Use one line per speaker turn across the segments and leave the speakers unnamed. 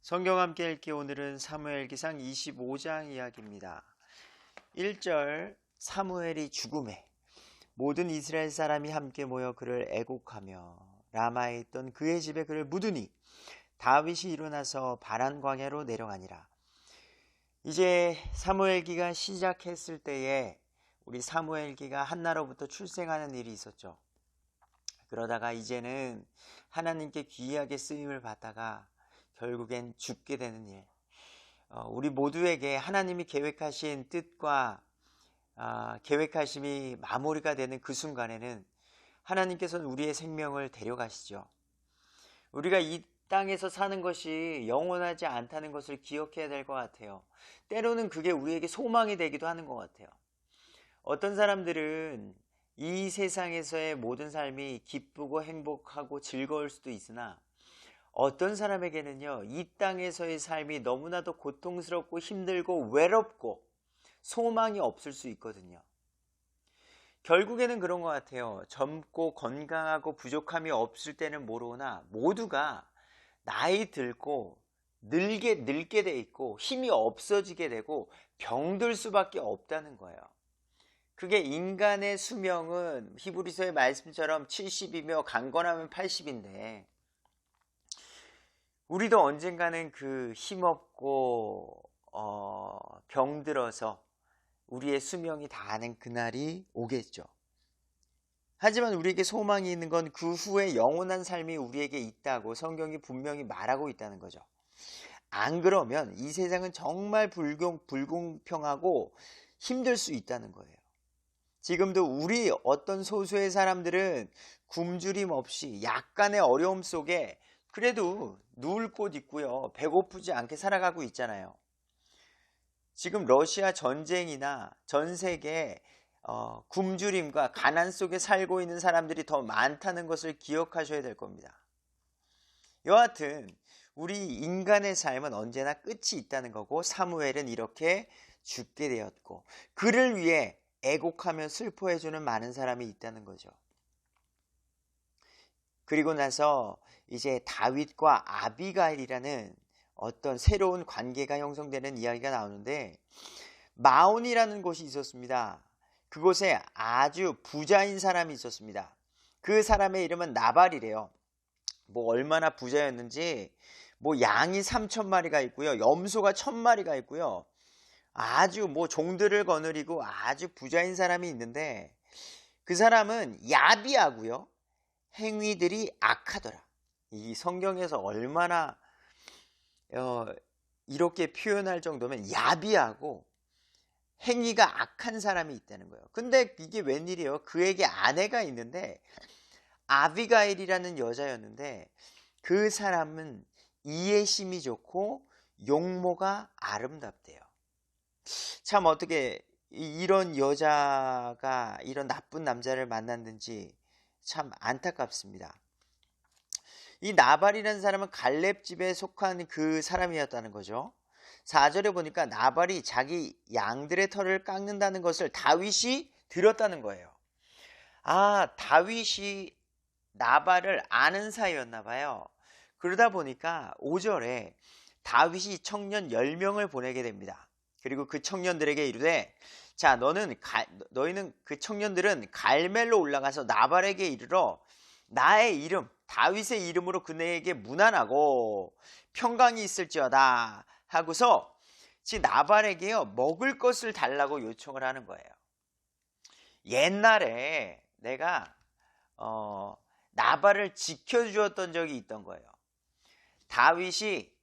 성경 함께 읽기 오늘은 사무엘기상 25장 이야기입니다. 1절 사무엘이 죽음에 모든 이스라엘 사람이 함께 모여 그를 애곡하며 라마에 있던 그의 집에 그를 묻으니 다윗이 일어나서 바란 광야로 내려가니라. 이제 사무엘기가 시작했을 때에 우리 사무엘기가 한나로부터 출생하는 일이 있었죠. 그러다가 이제는 하나님께 귀하게 쓰임을 받다가 결국엔 죽게 되는 일. 우리 모두에게 하나님이 계획하신 뜻과 계획하심이 마무리가 되는 그 순간에는 하나님께서는 우리의 생명을 데려가시죠. 우리가 이 땅에서 사는 것이 영원하지 않다는 것을 기억해야 될 것 같아요. 때로는 그게 우리에게 소망이 되기도 하는 것 같아요. 어떤 사람들은 이 세상에서의 모든 삶이 기쁘고 행복하고 즐거울 수도 있으나 어떤 사람에게는요, 이 땅에서의 삶이 너무나도 고통스럽고 힘들고 외롭고 소망이 없을 수 있거든요. 결국에는 그런 것 같아요. 젊고 건강하고 부족함이 없을 때는 모르나 모두가 나이 들고 늙게 돼 있고 힘이 없어지게 되고 병들 수밖에 없다는 거예요. 그게 인간의 수명은 히브리서의 말씀처럼 70이며 강건하면 80인데 우리도 언젠가는 그 힘없고 병들어서 우리의 수명이 다하는 그날이 오겠죠. 하지만 우리에게 소망이 있는 건 그 후에 영원한 삶이 우리에게 있다고 성경이 분명히 말하고 있다는 거죠. 안 그러면 이 세상은 정말 불공평하고 힘들 수 있다는 거예요. 지금도 우리 어떤 소수의 사람들은 굶주림 없이 약간의 어려움 속에 그래도 누울 곳 있고요. 배고프지 않게 살아가고 있잖아요. 지금 러시아 전쟁이나 전 세계에 굶주림과 가난 속에 살고 있는 사람들이 더 많다는 것을 기억하셔야 될 겁니다. 여하튼 우리 인간의 삶은 언제나 끝이 있다는 거고 사무엘은 이렇게 죽게 되었고 그를 위해 애곡하며 슬퍼해주는 많은 사람이 있다는 거죠. 그리고 나서 이제 다윗과 아비가일이라는 어떤 새로운 관계가 형성되는 이야기가 나오는데 마온이라는 곳이 있었습니다. 그곳에 아주 부자인 사람이 있었습니다. 그 사람의 이름은 나발이래요. 얼마나 부자였는지 양이 3,000마리가 있고요. 염소가 1,000마리가 있고요. 아주 종들을 거느리고 아주 부자인 사람이 있는데 그 사람은 야비하고요. 행위들이 악하더라. 이 성경에서 얼마나 이렇게 표현할 정도면 야비하고 행위가 악한 사람이 있다는 거예요. 근데 이게 웬일이에요? 그에게 아내가 있는데 아비가일이라는 여자였는데 그 사람은 이해심이 좋고 용모가 아름답대요. 참 어떻게 이런 여자가 이런 나쁜 남자를 만났는지 참 안타깝습니다. 이 나발이라는 사람은 갈렙 집에 속한 그 사람이었다는 거죠. 4절에 보니까 나발이 자기 양들의 털을 깎는다는 것을 다윗이 들었다는 거예요. 다윗이 나발을 아는 사이였나 봐요. 그러다 보니까 5절에 다윗이 청년 10명을 보내게 됩니다. 그리고 그 청년들에게 이르되 자 너희는 그 청년들은 갈멜로 올라가서 나발에게 이르러 나의 이름 다윗의 이름으로 그네에게 문안하고 평강이 있을지어다 하고서 나발에게요 먹을 것을 달라고 요청을 하는 거예요. 옛날에 내가 나발을 지켜주었던 적이 있던 거예요. 다윗이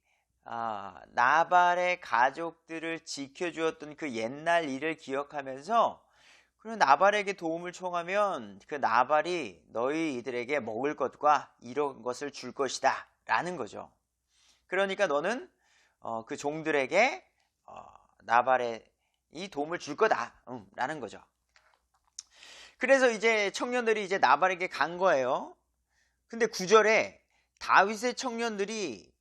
나발의 가족들을 지켜주었던 그 옛날 일을 기억하면서 그리고 나발에게 도움을 청하면 그 나발이 너희들에게 먹을 것과 이런 것을 줄 것이다 라는 거죠. 그러니까 너는 그 종들에게 나발의 이 도움을 줄 거다 라는 거죠. 그래서 이제 청년들이 이제 나발에게 간 거예요. 근데 9절에 다윗의 청년들이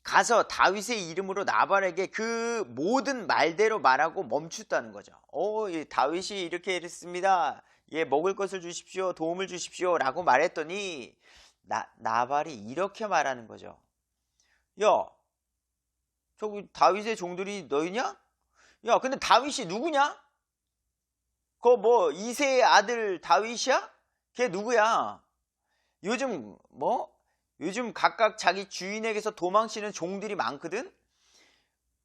가서 다윗의 이름으로 나발에게 그 모든 말대로 말하고 멈췄다는 거죠. 다윗이 이렇게 했습니다. 먹을 것을 주십시오. 도움을 주십시오. 라고 말했더니 나발이 이렇게 말하는 거죠. 야, 저기 다윗의 종들이 너희냐? 야, 근데 다윗이 누구냐? 그거 뭐 이새의 아들 다윗이야? 걔 누구야? 요즘 각각 자기 주인에게서 도망치는 종들이 많거든?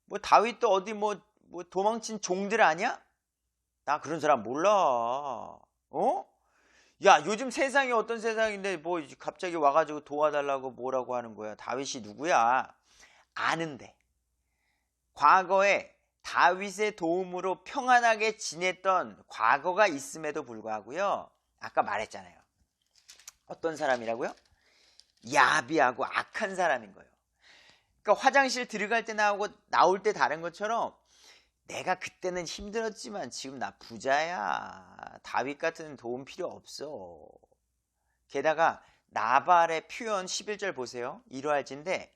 뭐 다윗도 어디 뭐 도망친 종들 아니야? 나 그런 사람 몰라. 야, 요즘 세상이 어떤 세상인데 뭐 갑자기 와가지고 도와달라고 뭐라고 하는 거야. 다윗이 누구야? 아는데. 과거에 다윗의 도움으로 평안하게 지냈던 과거가 있음에도 불구하고요. 아까 말했잖아요. 어떤 사람이라고요? 야비하고 악한 사람인 거예요. 그러니까 화장실 들어갈 때 나올 때 다른 것처럼 내가 그때는 힘들었지만 지금 나 부자야. 다윗 같은 도움 필요 없어. 게다가 나발의 표현 11절 보세요. 이러할진데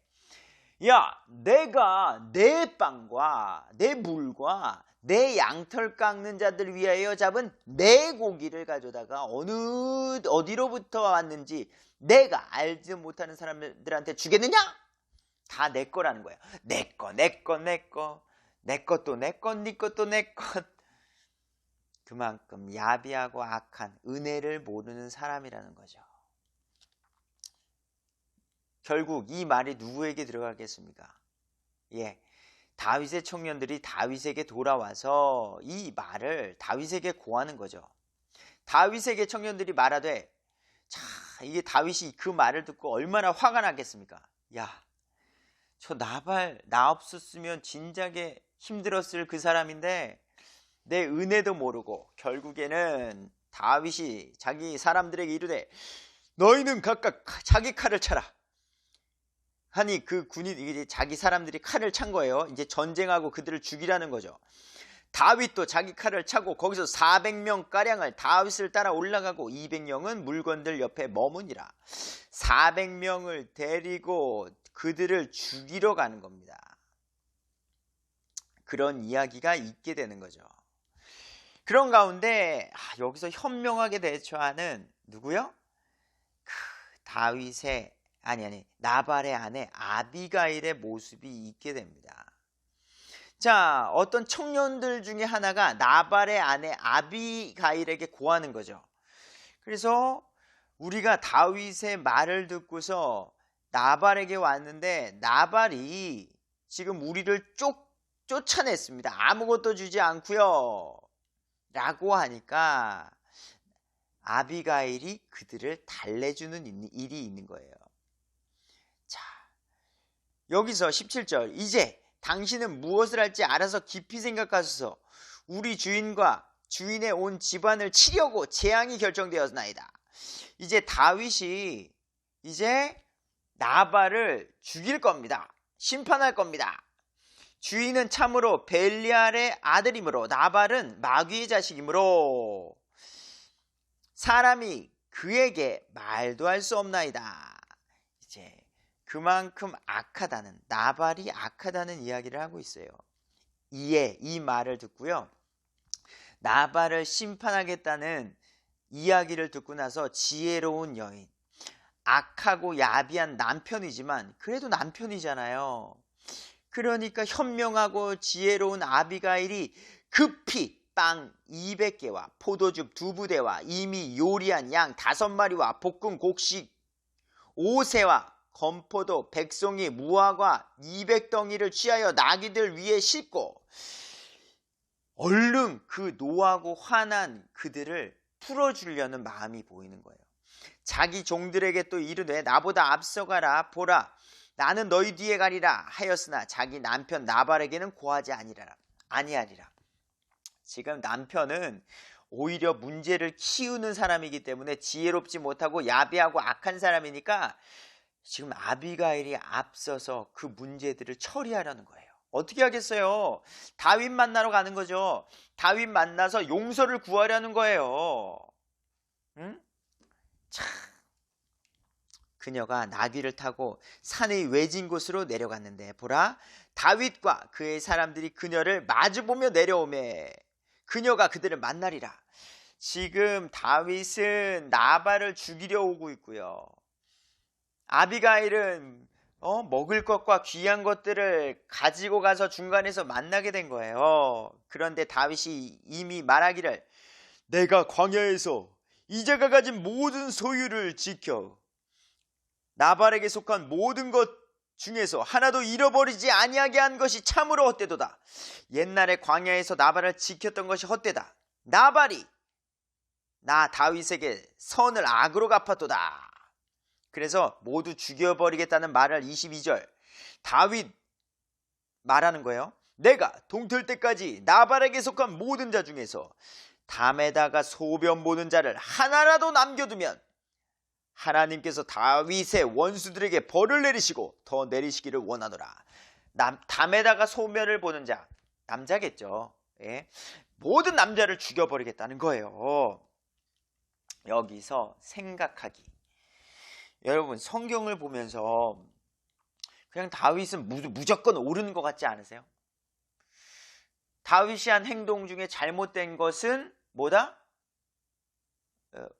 야, 내가 내 빵과 내 물과 내 양털 깎는 자들 위하여 잡은 내 고기를 가져다가 어디로부터 왔는지 내가 알지 못하는 사람들한테 주겠느냐? 다 내 거라는 거예요. 내 거, 내 거, 내 거. 내 것도 내 것, 네 것도 내 것. 그만큼 야비하고 악한 은혜를 모르는 사람이라는 거죠. 결국 이 말이 누구에게 들어가겠습니까? 예, 다윗의 청년들이 다윗에게 돌아와서 이 말을 다윗에게 고하는 거죠. 다윗에게 청년들이 말하되, 자, 이게 다윗이 그 말을 듣고 얼마나 화가 나겠습니까? 야, 저 나발 나 없었으면 진작에 힘들었을 그 사람인데 내 은혜도 모르고 결국에는 다윗이 자기 사람들에게 이르되 너희는 각각 자기 칼을 차라 하니 그 군인 이제 자기 사람들이 칼을 찬 거예요. 이제 전쟁하고 그들을 죽이라는 거죠. 다윗도 자기 칼을 차고 거기서 400명 가량을 다윗을 따라 올라가고 200명은 물건들 옆에 머무니라. 400명을 데리고 그들을 죽이러 가는 겁니다. 그런 이야기가 있게 되는 거죠. 그런 가운데 여기서 현명하게 대처하는 누구요? 다윗의 나발의 아내 아비가일의 모습이 있게 됩니다. 자, 어떤 청년들 중에 하나가 나발의 아내 아비가일에게 고하는 거죠. 그래서 우리가 다윗의 말을 듣고서 나발에게 왔는데 나발이 지금 우리를 쫓아냈습니다. 아무것도 주지 않고요. 라고 하니까 아비가일이 그들을 달래주는 일이 있는 거예요. 자, 여기서 17절 이제 당신은 무엇을 할지 알아서 깊이 생각하소서. 우리 주인과 주인의 온 집안을 치려고 재앙이 결정되었나이다. 이제 다윗이 이제 나발을 죽일 겁니다. 심판할 겁니다. 주인은 참으로 벨리알의 아들이므로 나발은 마귀의 자식이므로 사람이 그에게 말도 할 수 없나이다. 이제 그만큼 악하다는 나발이 악하다는 이야기를 하고 있어요. 이에 이 말을 듣고요. 나발을 심판하겠다는 이야기를 듣고 나서 지혜로운 여인, 악하고 야비한 남편이지만 그래도 남편이잖아요. 그러니까 현명하고 지혜로운 아비가일이 급히 빵 200개와 포도즙 2부대와 이미 요리한 양 5마리와 볶은 곡식 5새와 건포도, 백송이, 무화과 200덩이를 취하여 나귀들 위에 싣고 얼른 그 노하고 화난 그들을 풀어주려는 마음이 보이는 거예요. 자기 종들에게 또 이르되 나보다 앞서가라. 보라, 나는 너희 뒤에 가리라 하였으나 자기 남편 나발에게는 고하지 아니하리라. 지금 남편은 오히려 문제를 키우는 사람이기 때문에 지혜롭지 못하고 야비하고 악한 사람이니까 지금 아비가일이 앞서서 그 문제들을 처리하려는 거예요. 어떻게 하겠어요? 다윗 만나러 가는 거죠. 다윗 만나서 용서를 구하려는 거예요. 응? 참, 그녀가 나귀를 타고 산의 외진 곳으로 내려갔는데 보라, 다윗과 그의 사람들이 그녀를 마주보며 내려오매 그녀가 그들을 만나리라. 지금 다윗은 나발을 죽이려 오고 있고요. 아비가일은 먹을 것과 귀한 것들을 가지고 가서 중간에서 만나게 된 거예요. 그런데 다윗이 이미 말하기를 내가 광야에서 이제가 가진 모든 소유를 지켜 나발에게 속한 모든 것 중에서 하나도 잃어버리지 아니하게 한 것이 참으로 헛되도다. 옛날에 광야에서 나발을 지켰던 것이 헛되다. 나발이 나 다윗에게 선을 악으로 갚았도다. 그래서 모두 죽여버리겠다는 말을 22절 다윗 말하는 거예요. 내가 동틀 때까지 나발에게 속한 모든 자 중에서 담에다가 소변 보는 자를 하나라도 남겨두면 하나님께서 다윗의 원수들에게 벌을 내리시고 더 내리시기를 원하노라. 담에다가 소변을 보는 자, 남자겠죠. 예. 모든 남자를 죽여버리겠다는 거예요. 여기서 생각하기. 여러분 성경을 보면서 그냥 다윗은 무조건 옳은 것 같지 않으세요? 다윗이 한 행동 중에 잘못된 것은 뭐다?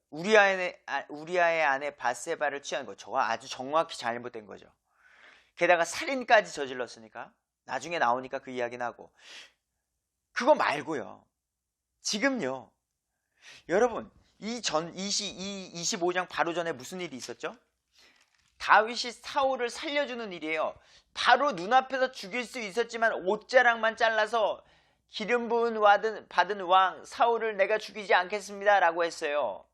우리아의 아내 밧세바를 취한 거. 저거 아주 정확히 잘못된 거죠. 게다가 살인까지 저질렀으니까 나중에 나오니까 그 이야기 나고. 그거 말고요. 지금요. 여러분 이 25장 바로 전에 무슨 일이 있었죠? 다윗이 사울을 살려주는 일이에요. 바로 눈앞에서 죽일 수 있었지만 옷자락만 잘라서 기름 부은 받은 왕 사울을 내가 죽이지 않겠습니다 라고 했어요.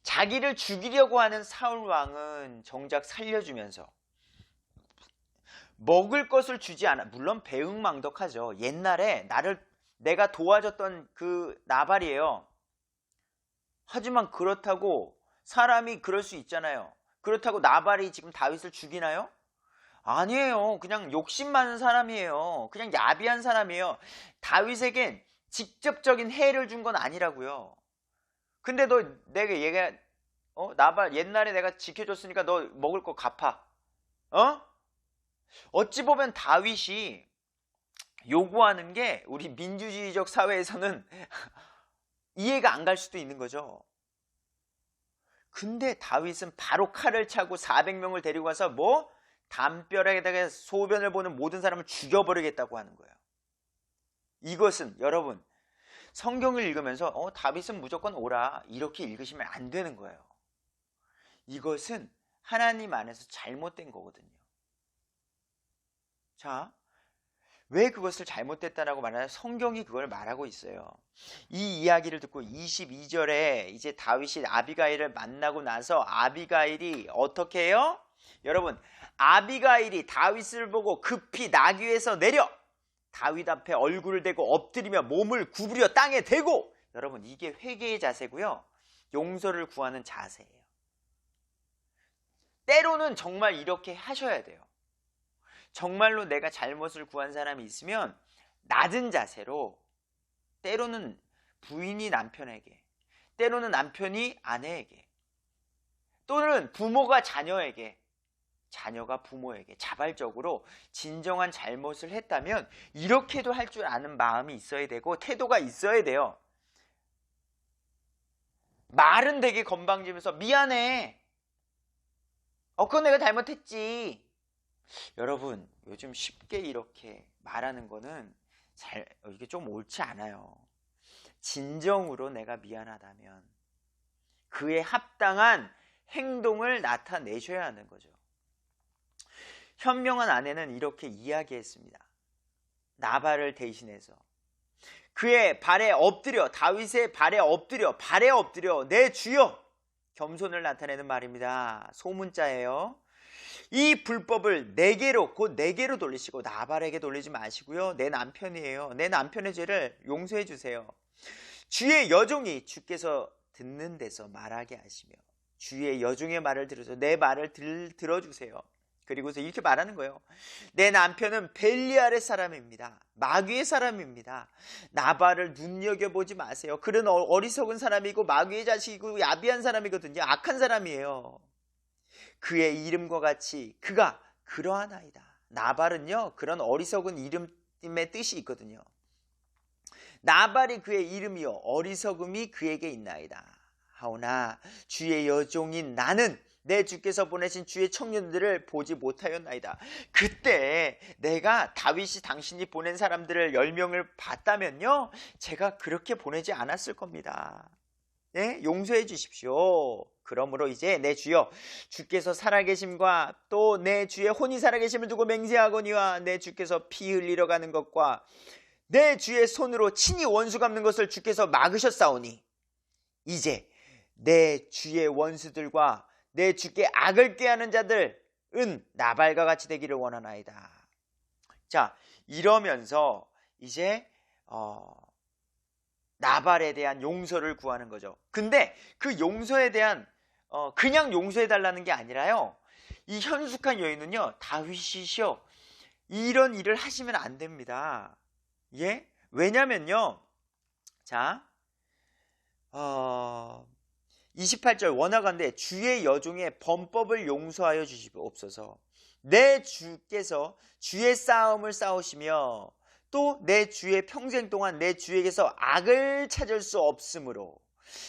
자기를 죽이려고 하는 사울 왕은 정작 살려주면서 먹을 것을 주지 않아. 물론 배은망덕하죠. 옛날에 내가 도와줬던 그 나발이에요. 하지만 그렇다고 사람이 그럴 수 있잖아요. 그렇다고 나발이 지금 다윗을 죽이나요? 아니에요. 그냥 욕심 많은 사람이에요. 그냥 야비한 사람이에요. 다윗에겐 직접적인 해를 준 건 아니라고요. 근데 얘가 나발 옛날에 내가 지켜줬으니까 너 먹을 거 갚아. 어찌 보면 다윗이 요구하는 게 우리 민주주의적 사회에서는 이해가 안 갈 수도 있는 거죠. 근데 다윗은 바로 칼을 차고 400명을 데리고 가서 담벼락에다가 소변을 보는 모든 사람을 죽여버리겠다고 하는 거예요. 이것은 여러분 성경을 읽으면서 다윗은 무조건 옳아 이렇게 읽으시면 안 되는 거예요. 이것은 하나님 안에서 잘못된 거거든요. 자, 왜 그것을 잘못됐다라고 말하냐? 성경이 그걸 말하고 있어요. 이 이야기를 듣고 22절에 이제 다윗이 아비가일을 만나고 나서 아비가일이 어떻게 해요? 여러분 아비가일이 다윗을 보고 급히 나귀에서 내려 다윗 앞에 얼굴을 대고 엎드리며 몸을 구부려 땅에 대고. 여러분 이게 회개의 자세고요. 용서를 구하는 자세예요. 때로는 정말 이렇게 하셔야 돼요. 정말로 내가 잘못을 구한 사람이 있으면 낮은 자세로, 때로는 부인이 남편에게, 때로는 남편이 아내에게, 또는 부모가 자녀에게, 자녀가 부모에게 자발적으로 진정한 잘못을 했다면 이렇게도 할 줄 아는 마음이 있어야 되고 태도가 있어야 돼요. 말은 되게 건방지면서 미안해. 그건 내가 잘못했지. 여러분 요즘 쉽게 이렇게 말하는 거는 이게 좀 옳지 않아요. 진정으로 내가 미안하다면 그에 합당한 행동을 나타내셔야 하는 거죠. 현명한 아내는 이렇게 이야기했습니다. 나발을 대신해서 그의 발에 엎드려, 다윗의 발에 엎드려 내 주여, 겸손을 나타내는 말입니다. 소문자예요. 이 불법을 곧 내게로 돌리시고 나발에게 돌리지 마시고요. 내 남편이에요. 내 남편의 죄를 용서해 주세요. 주의 여종이 주께서 듣는 데서 말하게 하시며 주의 여종의 말을 들어서 내 말을 들어주세요. 그리고서 이렇게 말하는 거예요. 내 남편은 벨리알의 사람입니다. 마귀의 사람입니다. 나발을 눈여겨보지 마세요. 그는 어리석은 사람이고 마귀의 자식이고 야비한 사람이거든요. 악한 사람이에요. 그의 이름과 같이 그가 그러하나이다. 나발은요 그런 어리석은 이름의 뜻이 있거든요. 나발이 그의 이름이요 어리석음이 그에게 있나이다. 하오나 주의 여종인 나는 내 주께서 보내신 주의 청년들을 보지 못하였나이다. 그때 내가 다윗이 당신이 보낸 사람들을 10명을 봤다면요, 제가 그렇게 보내지 않았을 겁니다. 예? 용서해 주십시오. 그러므로 이제 내 주여, 주께서 살아계심과 또 내 주의 혼이 살아계심을 두고 맹세하거니와 내 주께서 피 흘리러 가는 것과 내 주의 손으로 친히 원수 갚는 것을 주께서 막으셨사오니 이제 내 주의 원수들과 내 주께 악을 꾀하는 자들은 나발과 같이 되기를 원하나이다. 자, 이러면서 이제 나발에 대한 용서를 구하는 거죠. 근데 그 용서에 대한 그냥 용서해달라는 게 아니라요, 이 현숙한 여인은요, 다윗이시여 이런 일을 하시면 안 됩니다. 예? 왜냐면요, 자 28절 원하건대 주의 여종의 범법을 용서하여 주시옵소서. 내 주께서 주의 싸움을 싸우시며 또 내 주의 평생 동안 내 주에게서 악을 찾을 수 없으므로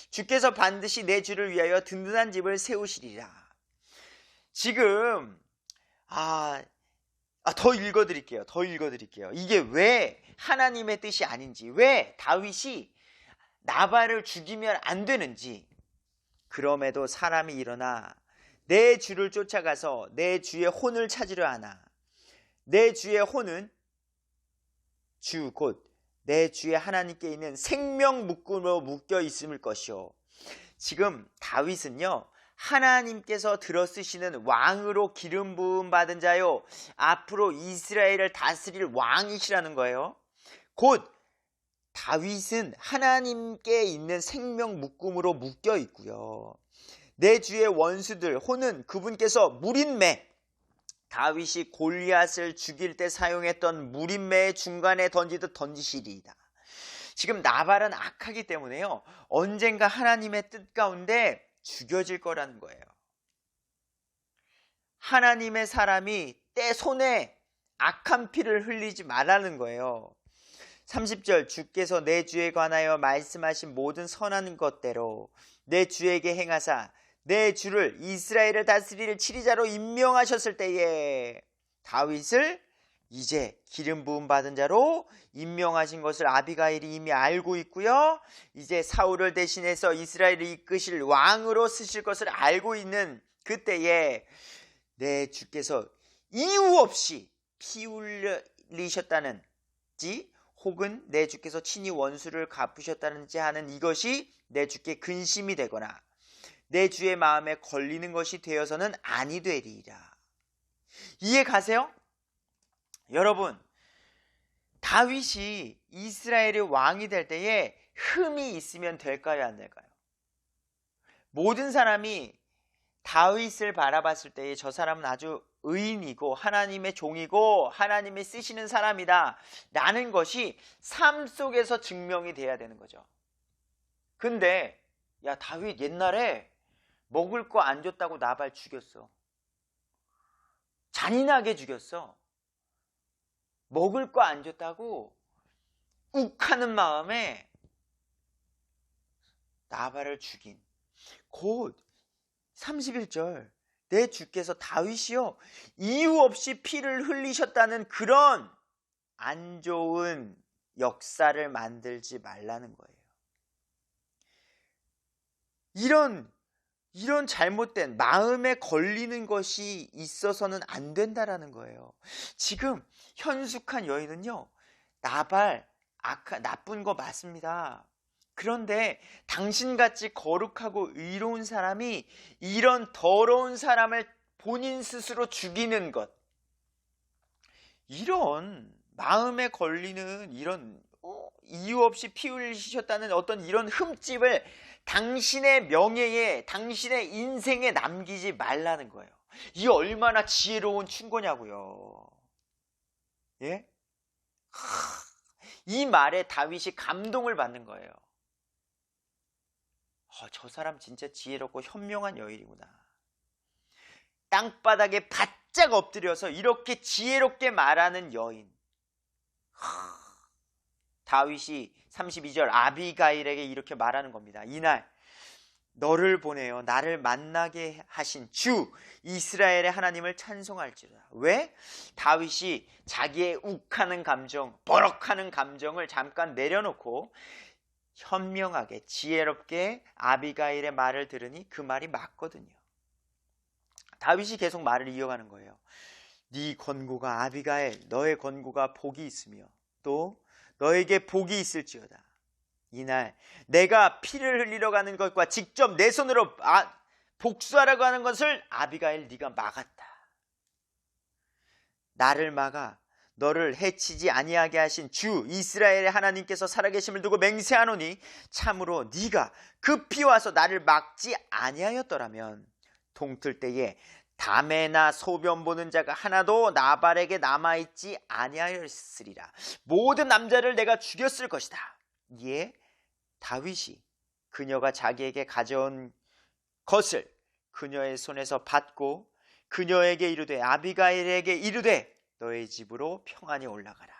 주께서 반드시 내 주를 위하여 든든한 집을 세우시리라. 지금 더 읽어드릴게요. 이게 왜 하나님의 뜻이 아닌지, 왜 다윗이 나발을 죽이면 안 되는지. 그럼에도 사람이 일어나 내 주를 쫓아가서 내 주의 혼을 찾으려 하나 내 주의 혼은 주 곧 내 주의 하나님께 있는 생명 묶음으로 묶여 있음을 것이요. 지금 다윗은요, 하나님께서 들어쓰시는 왕으로 기름 부음 받은 자요, 앞으로 이스라엘을 다스릴 왕이시라는 거예요. 곧 다윗은 하나님께 있는 생명 묶음으로 묶여 있고요. 내 주의 원수들 혼은 그분께서 무린매, 다윗이 골리앗을 죽일 때 사용했던 무린매의 중간에 던지듯 던지시리이다. 지금 나발은 악하기 때문에요, 언젠가 하나님의 뜻 가운데 죽여질 거라는 거예요. 하나님의 사람이 때 손에 악한 피를 흘리지 말라는 거예요. 30절 주께서 내 주에 관하여 말씀하신 모든 선한 것대로 내 주에게 행하사 내 주를 이스라엘을 다스릴 치리자로 임명하셨을 때에 다윗을 이제 기름 부음 받은 자로 임명하신 것을 아비가일이 이미 알고 있고요, 이제 사울을 대신해서 이스라엘을 이끄실 왕으로 쓰실 것을 알고 있는 그때에 내 주께서 이유 없이 피 흘리셨다는지 혹은 내 주께서 친히 원수를 갚으셨다는지 하는 이것이 내 주께 근심이 되거나 내 주의 마음에 걸리는 것이 되어서는 아니 되리이다. 이해 가세요? 여러분, 다윗이 이스라엘의 왕이 될 때에 흠이 있으면 될까요, 안 될까요? 모든 사람이 다윗을 바라봤을 때에 저 사람은 아주 의인이고 하나님의 종이고 하나님이 쓰시는 사람이다 라는 것이 삶 속에서 증명이 돼야 되는 거죠. 근데 야, 다윗 옛날에 먹을 거 안 줬다고 나발 죽였어. 잔인하게 죽였어. 먹을 거 안 줬다고 욱하는 마음에 나발을 죽인, 곧 31절 내 주께서 다윗이요 이유 없이 피를 흘리셨다는 그런 안 좋은 역사를 만들지 말라는 거예요. 이런 잘못된 마음에 걸리는 것이 있어서는 안 된다라는 거예요. 지금 현숙한 여인은요, 나발 나쁜 거 맞습니다. 그런데 당신같이 거룩하고 의로운 사람이 이런 더러운 사람을 본인 스스로 죽이는 것, 이런 마음에 걸리는 이런 이유 없이 피 흘리셨다는 어떤 이런 흠집을 당신의 명예에, 당신의 인생에 남기지 말라는 거예요. 이 얼마나 지혜로운 충고냐고요. 예? 이 말에 다윗이 감동을 받는 거예요. 저 사람 진짜 지혜롭고 현명한 여인이구나. 땅바닥에 바짝 엎드려서 이렇게 지혜롭게 말하는 여인. 다윗이 32절 아비가일에게 이렇게 말하는 겁니다. 이날 너를 보내어 나를 만나게 하신 주 이스라엘의 하나님을 찬송할지로다. 왜? 다윗이 자기의 욱하는 감정, 버럭하는 감정을 잠깐 내려놓고 현명하게 지혜롭게 아비가일의 말을 들으니 그 말이 맞거든요. 다윗이 계속 말을 이어가는 거예요. 네 권고가 아비가일, 너의 권고가 복이 있으며 또 너에게 복이 있을지어다. 이날 내가 피를 흘리러 가는 것과 직접 내 손으로 복수하라고 하는 것을 아비가일 네가 막았다. 나를 막아 너를 해치지 아니하게 하신 주 이스라엘의 하나님께서 살아계심을 두고 맹세하노니 참으로 네가 급히 와서 나를 막지 아니하였더라면 동틀 때에 담에나 소변 보는 자가 하나도 나발에게 남아있지 아니하였으리라. 모든 남자를 내가 죽였을 것이다. 이에 다윗이 그녀가 자기에게 가져온 것을 그녀의 손에서 받고 그녀에게 이르되 아비가일에게 이르되 너의 집으로 평안히 올라가라.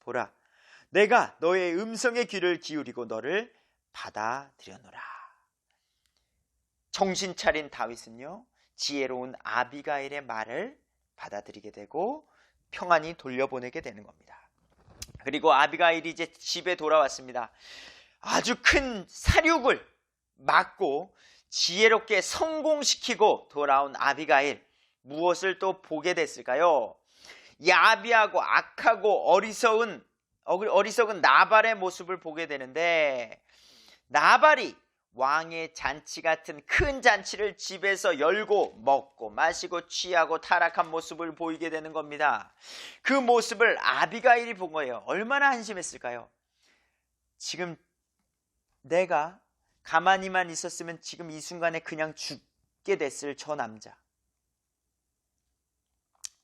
보라, 내가 너의 음성의 귀를 기울이고 너를 받아들여노라. 정신 차린 다윗은요, 지혜로운 아비가일의 말을 받아들이게 되고 평안히 돌려보내게 되는 겁니다. 그리고 아비가일이 이제 집에 돌아왔습니다. 아주 큰 사륙을 막고 지혜롭게 성공시키고 돌아온 아비가일, 무엇을 또 보게 됐을까요? 야비하고 악하고 어리석은 나발의 모습을 보게 되는데, 나발이 왕의 잔치 같은 큰 잔치를 집에서 열고 먹고 마시고 취하고 타락한 모습을 보이게 되는 겁니다. 그 모습을 아비가일이 본 거예요. 얼마나 한심했을까요? 지금 내가 가만히만 있었으면 지금 이 순간에 그냥 죽게 됐을 저 남자.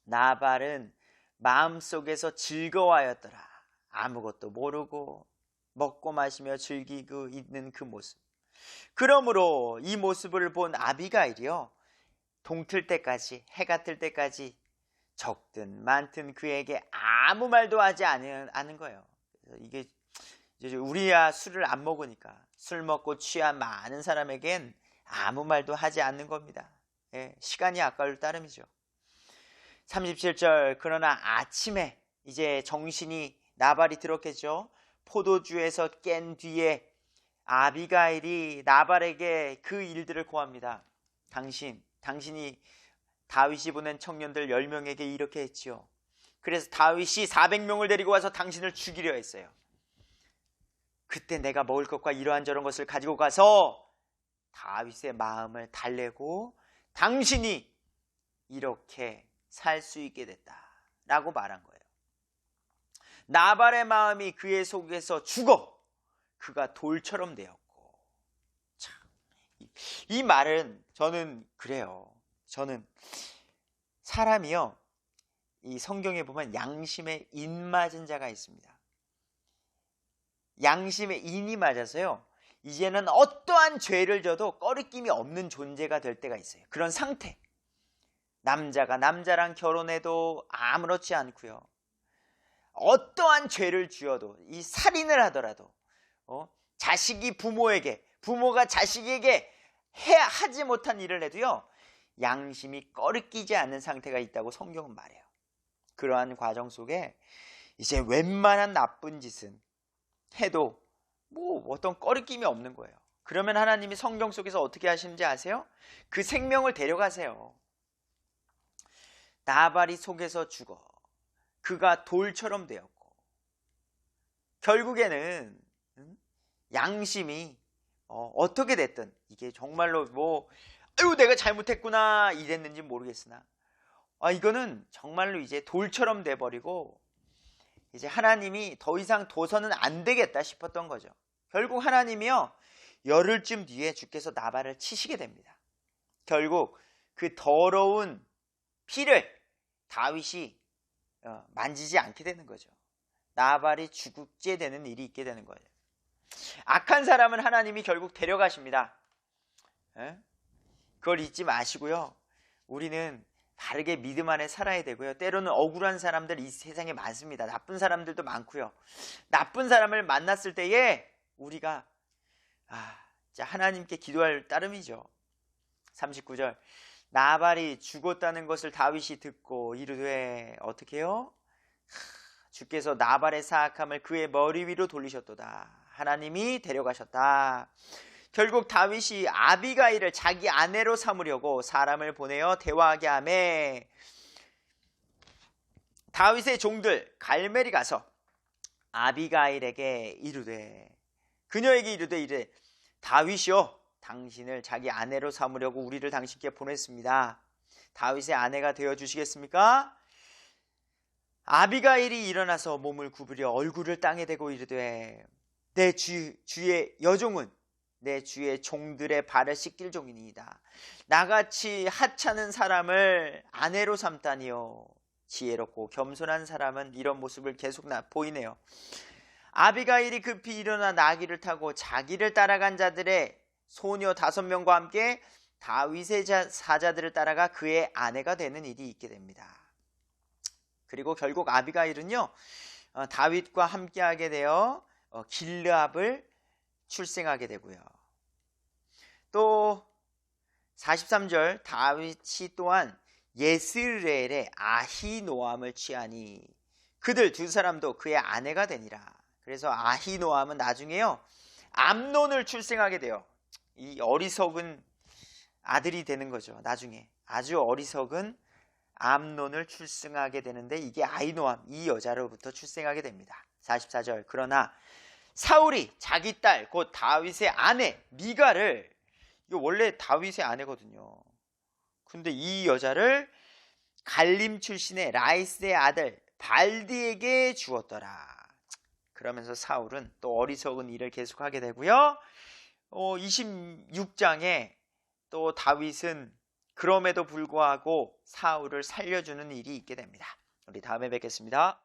나발은 마음속에서 즐거워하였더라. 아무것도 모르고 먹고 마시며 즐기고 있는 그 모습. 그러므로 이 모습을 본 아비가일이요, 동틀 때까지, 해가 뜰 때까지 적든 많든 그에게 아무 말도 하지 않은 거예요. 이게 이제 우리야 술을 안 먹으니까 술 먹고 취한 많은 사람에겐 아무 말도 하지 않는 겁니다. 예, 시간이 아까울 따름이죠. 37절, 그러나 아침에 이제 정신이 나발이 들었겠죠. 포도주에서 깬 뒤에 아비가일이 나발에게 그 일들을 고합니다. 당신이 다윗이 보낸 청년들 10명에게 이렇게 했지요. 그래서 다윗이 400명을 데리고 와서 당신을 죽이려 했어요. 그때 내가 먹을 것과 이러한저런 것을 가지고 가서 다윗의 마음을 달래고 당신이 이렇게 살 수 있게 됐다라고 말한 거예요. 나발의 마음이 그의 속에서 죽어 그가 돌처럼 되었고. 참, 이 말은 저는 그래요. 저는 사람이요, 이 성경에 보면 양심에 인 맞은 자가 있습니다. 양심에 인이 맞아서요, 이제는 어떠한 죄를 져도 꺼리낌이 없는 존재가 될 때가 있어요. 그런 상태. 남자가 남자랑 결혼해도 아무렇지 않고요, 어떠한 죄를 지어도, 이 살인을 하더라도, 자식이 부모에게, 부모가 자식에게 하지 못한 일을 해도요, 양심이 꺼리끼지 않는 상태가 있다고 성경은 말해요. 그러한 과정 속에 이제 웬만한 나쁜 짓은 해도 뭐 어떤 꺼리낌이 없는 거예요. 그러면 하나님이 성경 속에서 어떻게 하시는지 아세요? 그 생명을 데려가세요. 나발이 속에서 죽어 그가 돌처럼 되었고, 결국에는 양심이 어떻게 됐든, 이게 정말로 아유 내가 잘못했구나 이랬는지 모르겠으나 이거는 정말로 이제 돌처럼 돼버리고 이제 하나님이 더 이상 둬서는 안 되겠다 싶었던 거죠. 결국 하나님이요, 열흘쯤 뒤에 주께서 나발을 치시게 됩니다. 결국 그 더러운 피를 다윗이 만지지 않게 되는 거죠. 나발이 죽게 되는 일이 있게 되는 거예요. 악한 사람은 하나님이 결국 데려가십니다. 그걸 잊지 마시고요, 우리는 바르게 믿음 안에 살아야 되고요. 때로는 억울한 사람들 이 세상에 많습니다. 나쁜 사람들도 많고요. 나쁜 사람을 만났을 때에 우리가 자, 하나님께 기도할 따름이죠. 39절 나발이 죽었다는 것을 다윗이 듣고 이르되 어떻게 해요? 주께서 나발의 사악함을 그의 머리 위로 돌리셨도다. 하나님이 데려가셨다. 결국 다윗이 아비가일을 자기 아내로 삼으려고 사람을 보내어 대화하게 하매 다윗의 종들 갈멜이 가서 아비가일에게 이르되 그녀에게 이르되 다윗이여 당신을 자기 아내로 삼으려고 우리를 당신께 보냈습니다. 다윗의 아내가 되어 주시겠습니까? 아비가일이 일어나서 몸을 구부려 얼굴을 땅에 대고 이르되 내 주의 여종은 내 주의 종들의 발을 씻길 종이니이다. 나같이 하찮은 사람을 아내로 삼다니요. 지혜롭고 겸손한 사람은 이런 모습을 계속 보이네요. 아비가일이 급히 일어나 나귀를 타고 자기를 따라간 자들의 소녀 5명과 함께 다윗의 사자들을 따라가 그의 아내가 되는 일이 있게 됩니다. 그리고 결국 아비가일은요 다윗과 함께하게 되어 길르압을 출생하게 되고요. 또 43절 다윗이 또한 예스레엘의 아히노암을 취하니 그들 두 사람도 그의 아내가 되니라. 그래서 아히노암은 나중에요 암논을 출생하게 돼요. 이 어리석은 아들이 되는 거죠. 나중에 아주 어리석은 암논을 출생하게 되는데 이게 아히노암 이 여자로부터 출생하게 됩니다. 44절 그러나 사울이 자기 딸 곧 다윗의 아내 미가를 이거 원래 다윗의 아내거든요. 근데 이 여자를 갈림 출신의 라이스의 아들 발디에게 주었더라. 그러면서 사울은 또 어리석은 일을 계속하게 되고요. 26장에 또 다윗은 그럼에도 불구하고 사울을 살려주는 일이 있게 됩니다. 우리 다음에 뵙겠습니다.